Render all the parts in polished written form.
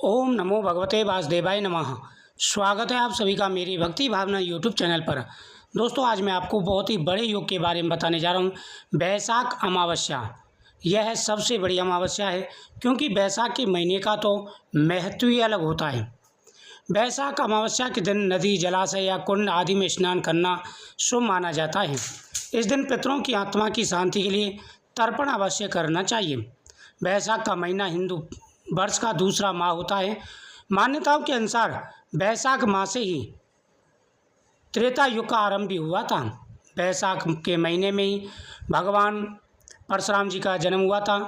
ओम नमो भगवते वासुदेवाय नमः। स्वागत है आप सभी का मेरी भक्ति भावना यूट्यूब चैनल पर। दोस्तों, आज मैं आपको बहुत ही बड़े योग के बारे में बताने जा रहा हूँ। बैसाख अमावस्या, यह सबसे बड़ी अमावस्या है क्योंकि बैसाख के महीने का तो महत्व ही अलग होता है। बैसाख अमावस्या के दिन नदी, जलाशय या कुंड आदि में स्नान करना शुभ माना जाता है। इस दिन पितरों की आत्मा की शांति के लिए तर्पण अवश्य करना चाहिए। बैसाख का महीना हिंदू वर्ष का दूसरा माह होता है। मान्यताओं के अनुसार बैसाख माह से ही त्रेता युग का आरंभ भी हुआ था। बैसाख के महीने में ही भगवान परशुराम जी का जन्म हुआ था।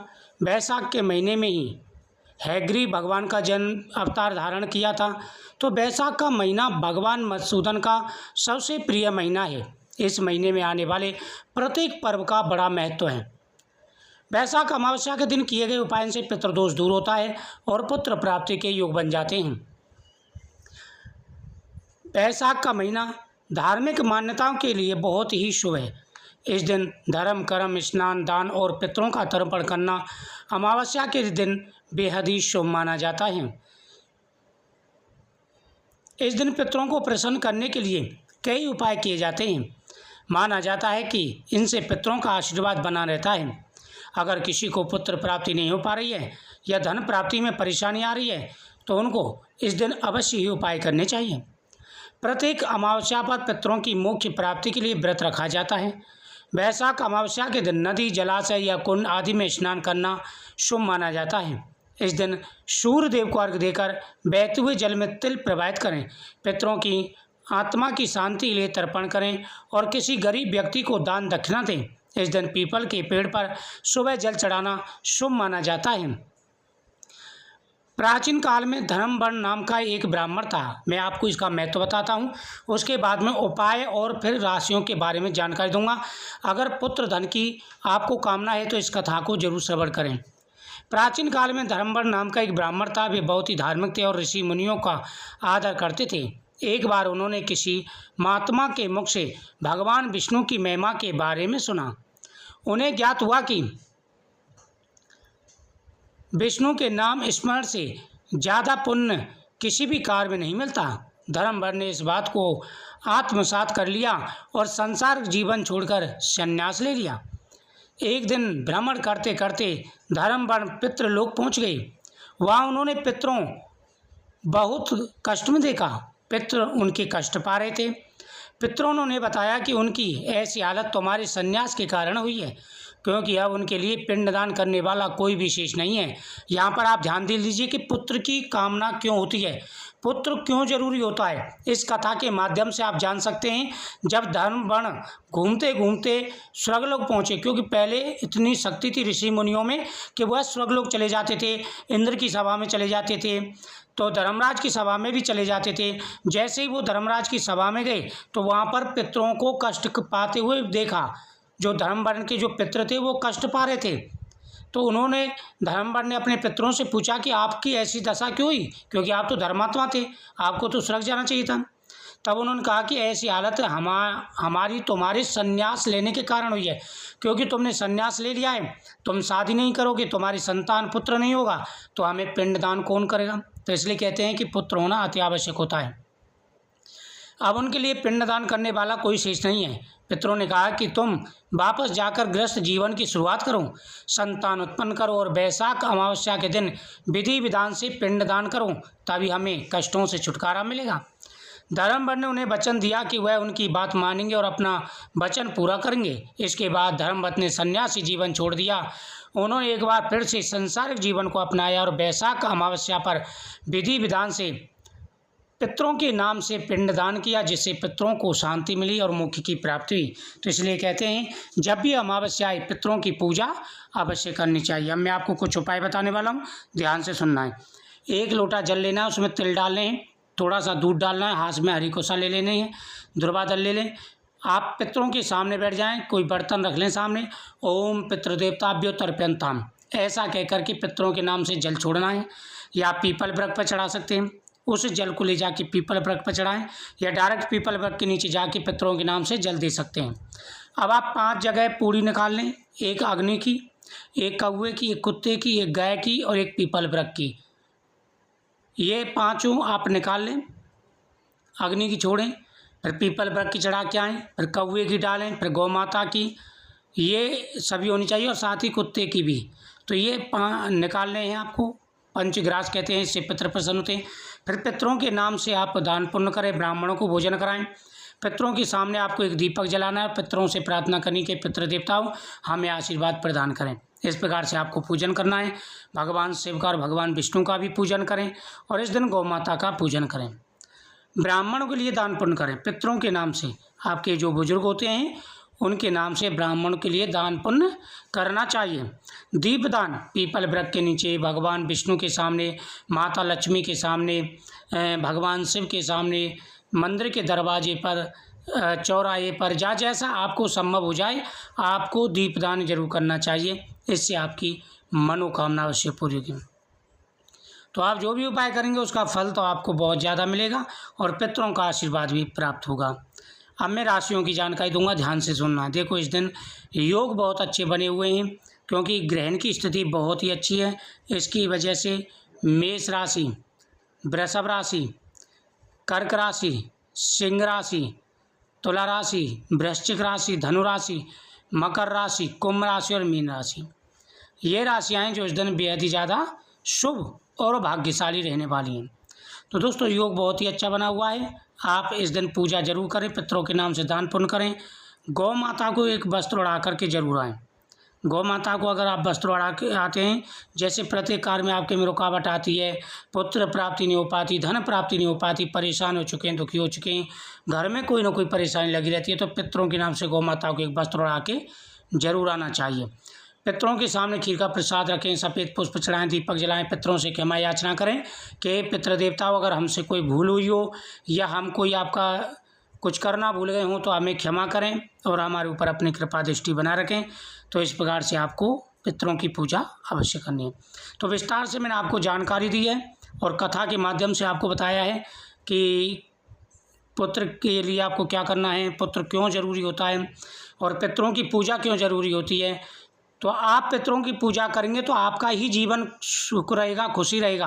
बैसाख के महीने में ही हैग्रीव भगवान का जन्म अवतार धारण किया था। तो बैसाख का महीना भगवान मधुसूदन का सबसे प्रिय महीना है। इस महीने में आने वाले प्रत्येक पर्व का बड़ा महत्व है। बैसाख अमावस्या के दिन किए गए उपायों से पितृदोष दूर होता है और पुत्र प्राप्ति के योग बन जाते हैं। बैसाख का महीना धार्मिक मान्यताओं के लिए बहुत ही शुभ है। इस दिन धर्म, कर्म, स्नान, दान और पितरों का तर्पण करना अमावस्या के दिन बेहद ही शुभ माना जाता है। इस दिन पितरों को प्रसन्न करने के लिए कई उपाय किए जाते हैं। माना जाता है कि इनसे पितरों का आशीर्वाद बना रहता है। अगर किसी को पुत्र प्राप्ति नहीं हो पा रही है या धन प्राप्ति में परेशानी आ रही है तो उनको इस दिन अवश्य ही उपाय करने चाहिए। प्रत्येक अमावस्या पर पितरों की मोक्ष प्राप्ति के लिए व्रत रखा जाता है। बैसाख अमावस्या के दिन नदी, जलाशय या कुंड आदि में स्नान करना शुभ माना जाता है। इस दिन सूर्य देव को अर्घ्य देकर बहते हुए जल में तिल प्रवाहित करें। पितरों की आत्मा की शांति के लिए तर्पण करें और किसी गरीब व्यक्ति को दान दक्षिणा दें। इस दिन पीपल के पेड़ पर सुबह जल चढ़ाना शुभ माना जाता है। प्राचीन काल में धर्मवर्ण नाम का एक ब्राह्मण था। मैं आपको इसका महत्व बताता हूँ, उसके बाद में उपाय और फिर राशियों के बारे में जानकारी दूंगा। अगर पुत्र धन की आपको कामना है तो इस कथा को जरूर श्रवण करें। प्राचीन काल में धर्मवर्ण नाम का एक ब्राह्मण था। वे बहुत ही धार्मिक थे और ऋषि मुनियों का आदर करते थे। एक बार उन्होंने किसी महात्मा के मुख से भगवान विष्णु की महिमा के बारे में सुना। उन्हें ज्ञात हुआ कि विष्णु के नाम स्मरण से ज़्यादा पुण्य किसी भी कार्य में नहीं मिलता। धर्मवर ने इस बात को आत्मसात कर लिया और संसार जीवन छोड़कर संन्यास ले लिया। एक दिन भ्रमण करते करते धर्मवर पितृलोक पहुंच गए। वहाँ उन्होंने पितरों बहुत कष्ट में देखा। पितृ उनके कष्ट पा रहे थे। पितरों ने उन्हें बताया कि उनकी ऐसी हालत तुम्हारे संन्यास के कारण हुई है, क्योंकि अब उनके लिए पिंडदान करने वाला कोई विशेष नहीं है। यहाँ पर आप ध्यान दे लीजिए कि पुत्र की कामना क्यों होती है, पुत्र क्यों जरूरी होता है। इस कथा के माध्यम से आप जान सकते हैं। जब धर्मवर्ण घूमते घूमते स्वर्गलोक पहुँचे, क्योंकि पहले इतनी शक्ति थी ऋषि मुनियों में कि वह स्वर्गलोक चले जाते थे, इंद्र की सभा में चले जाते थे, तो धर्मराज की सभा में भी चले जाते थे। जैसे ही वो धर्मराज की सभा में गए तो वहाँ पर पितरों को कष्ट पाते हुए देखा। जो धर्मवर्ण के जो पितर थे वो कष्ट पा रहे थे। तो उन्होंने धर्मवर्ण ने अपने पितरों से पूछा कि आपकी ऐसी दशा क्यों हुई, क्योंकि आप तो धर्मात्मा थे, आपको तो स्वर्ग जाना चाहिए था। तब उन्होंने कहा कि ऐसी हालत हमारी तुम्हारे संन्यास लेने के कारण हुई है, क्योंकि तुमने संन्यास ले लिया है, तुम शादी नहीं करोगे, तुम्हारी संतान पुत्र नहीं होगा, तो हमें पिंडदान कौन करेगा। तो इसलिए कहते हैं कि पुत्र होना अति आवश्यक होता है। अब उनके लिए पिंडदान करने वाला कोई शेष नहीं है। पितरों ने कहा कि तुम वापस जाकर गृहस्थ जीवन की शुरुआत करो, संतान उत्पन्न करो और बैसाख अमावस्या के दिन विधि विधान से पिंडदान करो, तभी हमें कष्टों से छुटकारा मिलेगा। धर्मवर ने उन्हें वचन दिया कि वह उनकी बात मानेंगे और अपना वचन पूरा करेंगे। इसके बाद धर्मवर ने सन्यासी जीवन छोड़ दिया। उन्होंने एक बार फिर से संसारिक जीवन को अपनाया और बैसाख अमावस्या पर विधि विधान से पितरों के नाम से पिंडदान किया, जिससे पितरों को शांति मिली और मोक्ष की प्राप्ति हुई। तो इसलिए कहते हैं जब भी अमावस्या आए पितरों की पूजा अवश्य करनी चाहिए। अब मैं आपको कुछ उपाय बताने वाला हूँ, ध्यान से सुनना है। 1 लोटा जल लेना है, उसमें तिल डालने हैं, थोड़ा सा दूध डालना है, हाथ में हरी कोसा ले लेने हैं, दुर्वा दल ले लें। आप पितरों के सामने बैठ जाएं, कोई बर्तन रख लें सामने। ओम पितृदेवताभ्यो तर्पयन्ताम, ऐसा कहकर के पितरों के नाम से जल छोड़ना है। या पीपल वृक्ष पर चढ़ा सकते हैं, उस जल को ले जाके पीपल वृक्ष पर चढ़ाएं, या डायरेक्ट पीपल वृक्ष के नीचे जाके पितरों के नाम से जल दे सकते हैं। अब आप 5 जगह पूड़ी निकाल लें, एक अग्नि की, एक कौवे की, एक कुत्ते की, एक गाय की और एक पीपल वृक्ष की। ये पाँचों आप निकाल लें, अग्नि की छोड़ें, फिर पीपल वृक्ष की चढ़ा के आएँ, फिर कौवे की डालें, फिर गौ माता की, ये सभी होनी चाहिए और साथ ही कुत्ते की भी। तो ये निकालने हैं आपको, पंचग्रास कहते हैं, इससे पितृ प्रसन्न होते हैं। फिर पितरों के नाम से आप दान पुण्य करें, ब्राह्मणों को भोजन कराएं। पितरों के सामने आपको एक दीपक जलाना है, पितरों से प्रार्थना करनी कि पितृ देवताओं हमें आशीर्वाद प्रदान करें। इस प्रकार से आपको पूजन करना है। भगवान शिव का और भगवान विष्णु का भी पूजन करें और इस दिन गौ माता का पूजन करें। ब्राह्मणों के लिए दान पुण्य करें, पितरों के नाम से, आपके जो बुजुर्ग होते हैं उनके नाम से ब्राह्मणों के लिए दान पुण्य करना चाहिए। दीपदान पीपल वृक्ष के नीचे, भगवान विष्णु के सामने, माता लक्ष्मी के सामने, भगवान शिव के सामने, मंदिर के दरवाजे पर, चौराहे पर, जहाँ जैसा आपको संभव हो जाए आपको दीपदान जरूर करना चाहिए। इससे आपकी मनोकामना अवश्य पूरी होगी। तो आप जो भी उपाय करेंगे उसका फल तो आपको बहुत ज़्यादा मिलेगा और पितरों का आशीर्वाद भी प्राप्त होगा। अब मैं राशियों की जानकारी दूंगा, ध्यान से सुनना। देखो, इस दिन योग बहुत अच्छे बने हुए हैं क्योंकि ग्रहण की स्थिति बहुत ही अच्छी है। इसकी वजह से मेष राशि, वृषभ राशि, कर्क राशि, सिंह राशि, तुला राशि, वृश्चिक राशि, धनु राशि, मकर राशि, कुंभ राशि और मीन राशि, ये राशियाँ हैं जो इस दिन बेहद ही ज़्यादा शुभ और भाग्यशाली रहने वाली हैं। तो दोस्तों, योग बहुत ही अच्छा बना हुआ है। आप इस दिन पूजा जरूर करें, पितरों के नाम से दान पुण्य करें। गौ माता को एक वस्त्र उड़ा करके जरूर आएँ। गौ माता को अगर आप वस्त्र उड़ा के आते हैं, जैसे प्रत्येक कार्य में आपके में रुकावट आती है, पुत्र प्राप्ति नहीं हो पाती, धन प्राप्ति नहीं हो पाती, परेशान हो चुके हैं, दुखी हो चुके हैं, घर में कोई ना कोई परेशानी लगी रहती है, तो पितरों के नाम से गौ माता को एक वस्त्र उड़ा के जरूर आना चाहिए। पितरों के सामने खीर का प्रसाद रखें, सफ़ेद पुष्प चढ़ाएं, दीपक जलाएं, पितरों से क्षमा याचना करें कि पितृ देवताओं अगर हमसे कोई भूल हुई हो या हम कोई आपका कुछ करना भूल गए हों तो हमें क्षमा करें और हमारे ऊपर अपनी कृपा दृष्टि बना रखें। तो इस प्रकार से आपको पितरों की पूजा अवश्य करनी है। तो विस्तार से मैंने आपको जानकारी दी है और कथा के माध्यम से आपको बताया है कि पुत्र के लिए आपको क्या करना है, पुत्र क्यों ज़रूरी होता है और पितरों की पूजा क्यों ज़रूरी होती है। तो आप पितरों की पूजा करेंगे तो आपका ही जीवन सुख रहेगा, खुशी रहेगा,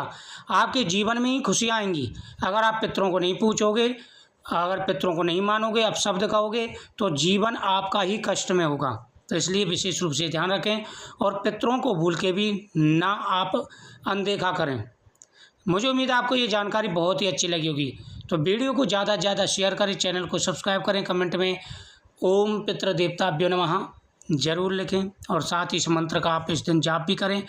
आपके जीवन में ही खुशियाँ आएंगी। अगर आप पितरों को नहीं पूछोगे, अगर पितरों को नहीं मानोगे, अपशब्द कहोगे, तो जीवन आपका ही कष्ट में होगा। तो इसलिए विशेष रूप से ध्यान रखें और पितरों को भूल के भी ना आप अनदेखा करें। मुझे उम्मीद है आपको ये जानकारी बहुत ही अच्छी लगी होगी। तो वीडियो को ज़्यादा से ज़्यादा शेयर करें, चैनल को सब्सक्राइब करें, कमेंट में ओम पितृ देवताभ्यो नमः जरूर लिखें और साथ ही इस मंत्र का आप इस दिन जाप भी करें।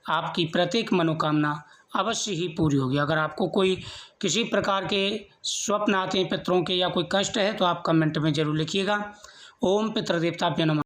आपकी प्रत्येक मनोकामना अवश्य ही पूरी होगी। अगर आपको कोई किसी प्रकार के स्वप्न आते हैं पितरों के या कोई कष्ट है तो आप कमेंट में जरूर लिखिएगा। ओम पितृ देवताभ्यो नमः।